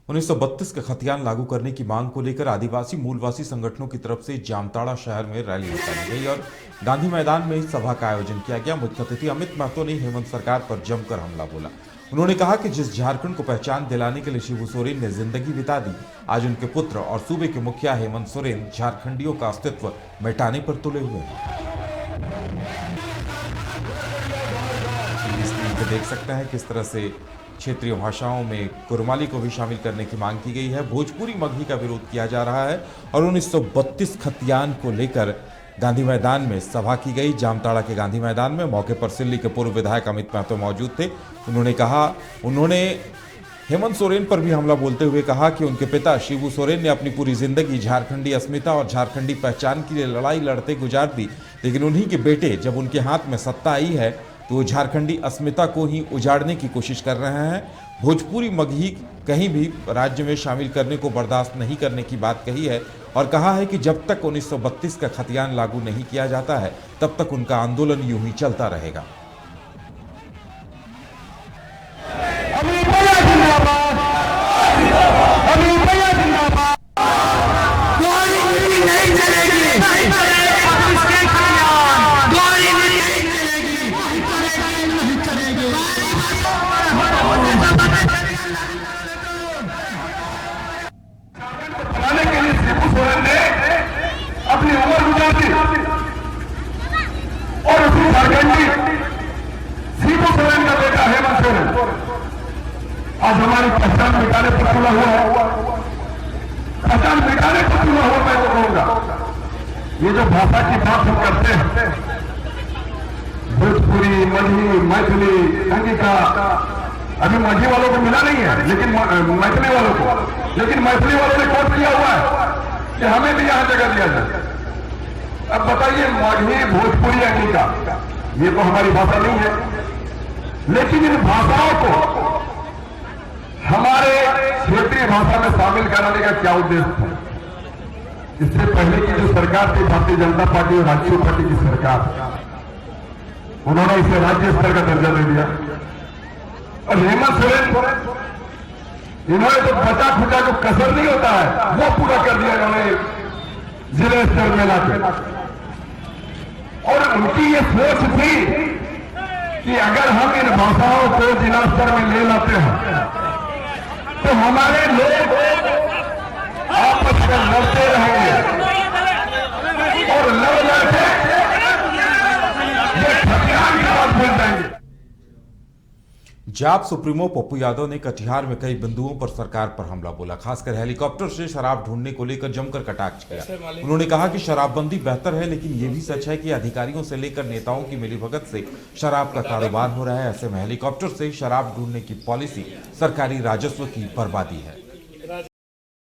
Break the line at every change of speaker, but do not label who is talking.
1932 का खतियान लागू करने की मांग को लेकर आदिवासी मूलवासी संगठनों की तरफ से जामताड़ा शहर में रैली निकाली गई और गांधी मैदान में इस सभा का आयोजन किया गया। मुख्य अतिथि अमित महतो ने हेमंत सरकार पर जमकर हमला बोला। उन्होंने कहा कि जिस झारखंड को पहचान दिलाने के लिए शिबू सोरेन ने जिंदगी बिता दी, आज उनके पुत्र और सूबे के मुखिया हेमंत सोरेन झारखंडियों का अस्तित्व मिटाने पर तुले हुए हैं। देख सकते हैं किस तरह से क्षेत्रीय भाषाओं में कुरमाली को भी शामिल करने की मांग की गई है। भोजपुरी मगही का विरोध किया जा रहा है और 1932 खतियान को लेकर गांधी मैदान में सभा की गई। जामताड़ा के गांधी मैदान में मौके पर सिल्ली के पूर्व विधायक अमित महतो मौजूद थे। उन्होंने हेमंत सोरेन पर भी हमला बोलते हुए कहा कि उनके पिता शिबू सोरेन ने अपनी पूरी जिंदगी झारखंडी अस्मिता और झारखंडी पहचान के लिए लड़ाई लड़ते गुजार दी, लेकिन उन्हीं के बेटे जब उनके हाथ में सत्ता आई है तो वो झारखंडी अस्मिता को ही उजाड़ने की कोशिश कर रहे हैं। भोजपुरी मगही कहीं भी राज्य में शामिल करने को बर्दाश्त नहीं करने की बात कही है और कहा है कि जब तक 1932 का खतियान लागू नहीं किया जाता है तब तक उनका आंदोलन यूं ही चलता रहेगा।
अपनी उम्र गुजार दी और उसी झारखंडी शिबू सोरेन का बेटा हेमंत सोरेन आज हमारी पहचान मिटाने पर तुला हुआ है। पहचान मिटाने पर तुला हुआ मैं तो कहूंगा, ये जो भाषा की बात हम करते हैं, भोजपुरी, मगही, मैथिली, अंगिका, अभी मगही वालों को मिला नहीं है, लेकिन मैथिली वालों को, लेकिन मैथिली वालों ने कोट किया हुआ है कि हमें भी यहां जगह दिया जाए। अब बताइए, मगही, भोजपुरी, अंगिका, ये तो हमारी भाषा नहीं है, लेकिन इन भाषाओं को हमारे क्षेत्रीय भाषा में शामिल कराने का क्या उद्देश्य था? इससे पहले की जो सरकार थी, भारतीय जनता पार्टी और राष्ट्रीय पार्टी की सरकार, उन्होंने इसे राज्य स्तर का दर्जा दे दिया और हेमंत सोरेन इन्होंने तो बचा खुचा जो कसर नहीं होता है वो पूरा कर दिया इन्होंने जिले स्तर में लाकर। और उनकी ये सोच थी कि अगर हम इन भाषाओं को जिला स्तर में ले लाते हैं तो हमारे लोग आपस में लड़ते रहेंगे और लड़ लड़के ये खतियान की बात भूल जाएंगे।
जाप सुप्रीमो पप्पू यादव ने कटिहार में कई बिंदुओं पर सरकार पर हमला बोला। खासकर हेलीकॉप्टर से शराब ढूंढने को लेकर जमकर कटाक्ष किया। उन्होंने कहा कि शराबबंदी बेहतर है, लेकिन यह भी सच है कि अधिकारियों से लेकर नेताओं की मिलीभगत से शराब का कारोबार हो रहा है। ऐसे में हेलीकॉप्टर से शराब ढूंढने की पॉलिसी सरकारी राजस्व की बर्बादी है।